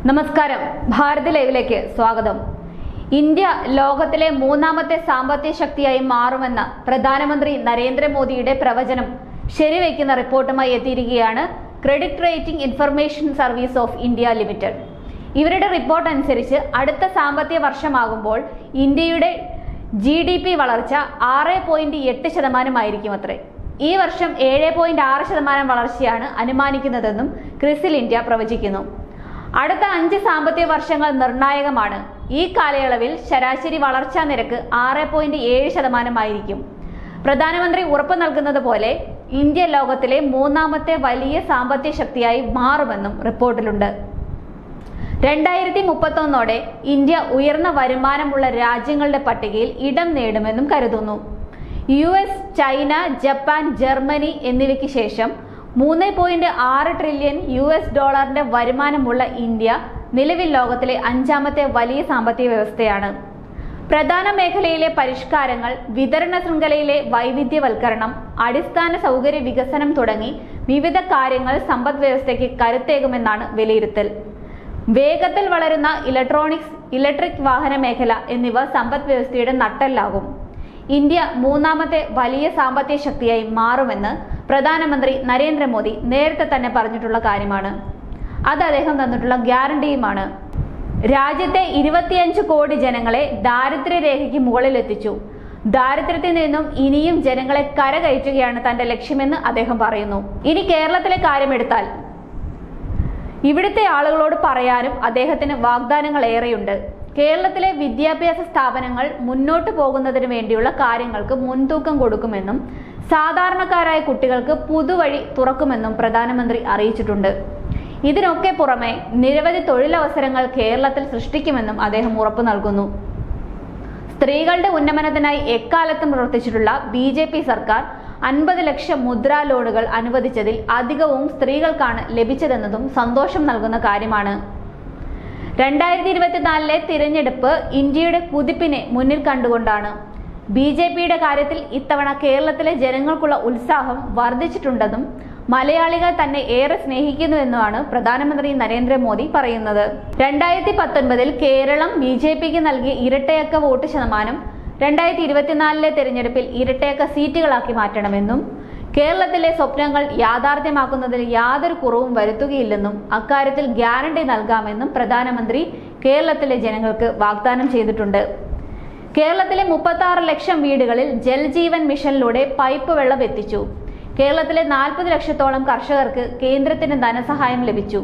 നമസ്കാരം, ഭാരത് ലൈവിലേക്ക് സ്വാഗതം. ഇന്ത്യ ലോകത്തിലെ മൂന്നാമത്തെ സാമ്പത്തിക ശക്തിയായി മാറുമെന്ന പ്രധാനമന്ത്രി നരേന്ദ്രമോദിയുടെ പ്രവചനം ശരിവയ്ക്കുന്ന റിപ്പോർട്ടുമായി എത്തിയിരിക്കുകയാണ് credit rating information service of India limited. ഇവരുടെ റിപ്പോർട്ട് അനുസരിച്ച് അടുത്ത സാമ്പത്തിക വർഷമാകുമ്പോൾ ഇന്ത്യയുടെ GDP വളർച്ച 6.8% അത്രേ. ഈ വർഷം 7.6% വളർച്ചയാണ് അനുമാനിക്കുന്നതെന്നും ക്രിസിൽ ഇന്ത്യ പ്രവചിക്കുന്നു. അടുത്ത 5 സാമ്പത്തിക വർഷങ്ങൾ നിർണായകമാണ്. ഈ കാലയളവിൽ ശരാശരി വളർച്ചാ നിരക്ക് 6.7% പ്രധാനമന്ത്രി ഉറപ്പു നൽകുന്നത് പോലെ ഇന്ത്യ ലോകത്തിലെ മൂന്നാമത്തെ വലിയ സാമ്പത്തിക ശക്തിയായി മാറുമെന്നും റിപ്പോർട്ടിലുണ്ട്. 2031 ഇന്ത്യ ഉയർന്ന വരുമാനമുള്ള രാജ്യങ്ങളുടെ പട്ടികയിൽ ഇടം നേടുമെന്നും കരുതുന്നു. US, ചൈന, ജപ്പാൻ, ജർമ്മനി എന്നിവയ്ക്ക് ശേഷം 3.6 ട്രില്യൺ US$ വരുമാനമുള്ള ഇന്ത്യ നിലവിൽ ലോകത്തിലെ 5ാമത്തെ വലിയ സാമ്പത്തിക വ്യവസ്ഥയാണ്. പ്രധാന മേഖലയിലെ പരിഷ്കാരങ്ങൾ, വിതരണ ശൃംഖലയിലെ വൈവിധ്യവൽക്കരണം, അടിസ്ഥാന സൗകര്യ വികസനം തുടങ്ങി വിവിധ കാര്യങ്ങൾ സമ്പദ് വ്യവസ്ഥയ്ക്ക് കരുത്തേകുമെന്നാണ് വിലയിരുത്തൽ. വേഗത്തിൽ വളരുന്ന ഇലക്ട്രിക് വാഹന മേഖല എന്നിവ സമ്പദ് വ്യവസ്ഥയുടെ നട്ടെല്ലാകും. ഇന്ത്യ മൂന്നാമത്തെ വലിയ സാമ്പത്തിക ശക്തിയായി മാറുമെന്ന് പ്രധാനമന്ത്രി നരേന്ദ്രമോദി നേരത്തെ തന്നെ പറഞ്ഞിട്ടുള്ള കാര്യമാണ്. അത് അദ്ദേഹം തന്നിട്ടുള്ള ഗ്യാരണ്ടിയുമാണ്. രാജ്യത്തെ 25 കോടി ജനങ്ങളെ ദാരിദ്ര്യരേഖയ്ക്ക് മുകളിലെത്തിച്ചു. ദാരിദ്ര്യത്തിൽ നിന്നും ഇനിയും ജനങ്ങളെ കരകയറ്റുകയാണ് തന്റെ ലക്ഷ്യമെന്ന് അദ്ദേഹം പറയുന്നു. ഇനി കേരളത്തിലെ കാര്യമെടുത്താൽ ഇവിടുത്തെ ആളുകളോട് പറയാനും അദ്ദേഹത്തിന് വാഗ്ദാനങ്ങൾ ഏറെയുണ്ട്. കേരളത്തിലെ വിദ്യാഭ്യാസ സ്ഥാപനങ്ങൾ മുന്നോട്ട് പോകുന്നതിന് വേണ്ടിയുള്ള കാര്യങ്ങൾക്ക് മുൻതൂക്കം കൊടുക്കുമെന്നും സാധാരണക്കാരായ കുട്ടികൾക്ക് പുതുവഴി തുറക്കുമെന്നും പ്രധാനമന്ത്രി അറിയിച്ചിട്ടുണ്ട്. ഇതിനൊക്കെ പുറമെ നിരവധി തൊഴിലവസരങ്ങൾ കേരളത്തിൽ സൃഷ്ടിക്കുമെന്നും അദ്ദേഹം ഉറപ്പു നൽകുന്നു. സ്ത്രീകളുടെ ഉന്നമനത്തിനായി എക്കാലത്തും പ്രവർത്തിച്ചിട്ടുള്ള BJP സർക്കാർ 50 ലക്ഷം മുദ്രാ ലോണുകൾ അനുവദിച്ചതിൽ അധികവും സ്ത്രീകൾക്കാണ് ലഭിച്ചതെന്നതും സന്തോഷം നൽകുന്ന കാര്യമാണ്. 2024 തിരഞ്ഞെടുപ്പ് ഇന്ത്യയുടെ കുതിപ്പിനെ മുന്നിൽ കണ്ടുകൊണ്ടാണ്. BJPയുടെ കാര്യത്തിൽ ഇത്തവണ കേരളത്തിലെ ജനങ്ങൾക്കുള്ള ഉത്സാഹം വർദ്ധിച്ചിട്ടുണ്ടെന്നും മലയാളികൾ തന്നെ ഏറെ സ്നേഹിക്കുന്നുവെന്നുമാണ് പ്രധാനമന്ത്രി നരേന്ദ്രമോദി പറയുന്നത്. 2019 കേരളം BJPക്ക് നൽകിയ ഇരട്ടയക്ക വോട്ട് ശതമാനം 2024 തിരഞ്ഞെടുപ്പിൽ ഇരട്ടയക്ക സീറ്റുകളാക്കി മാറ്റണമെന്നും കേരളത്തിലെ സ്വപ്നങ്ങൾ യാഥാർത്ഥ്യമാക്കുന്നതിൽ യാതൊരു കുറവും വരുത്തുകയില്ലെന്നും അക്കാര്യത്തിൽ ഗ്യാരണ്ടി നൽകാമെന്നും പ്രധാനമന്ത്രി കേരളത്തിലെ ജനങ്ങൾക്ക് വാഗ്ദാനം ചെയ്തിട്ടുണ്ട്. കേരളത്തിലെ 36 ലക്ഷം വീടുകളിൽ ജൽജീവൻ മിഷനിലൂടെ പൈപ്പ് വെള്ളം എത്തിച്ചു. കേരളത്തിലെ 40 ലക്ഷത്തോളം കർഷകർക്ക് കേന്ദ്രത്തിന്റെ ധനസഹായം ലഭിച്ചു.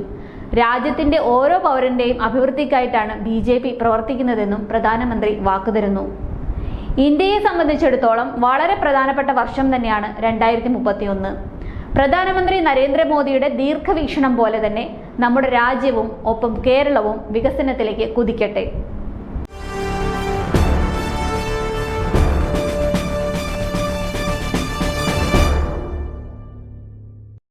രാജ്യത്തിന്റെ ഓരോ പൗരന്റെയും അഭിവൃദ്ധിക്കായിട്ടാണ് BJP പ്രവർത്തിക്കുന്നതെന്നും പ്രധാനമന്ത്രി വാക്കുതരുന്നു. ഇന്ത്യയെ സംബന്ധിച്ചിടത്തോളം വളരെ പ്രധാനപ്പെട്ട വർഷം തന്നെയാണ് 2031. പ്രധാനമന്ത്രി നരേന്ദ്രമോദിയുടെ ദീർഘവീക്ഷണം പോലെ തന്നെ നമ്മുടെ രാജ്യവും ഒപ്പം കേരളവും വികസനത്തിലേക്ക് കുതിക്കട്ടെ.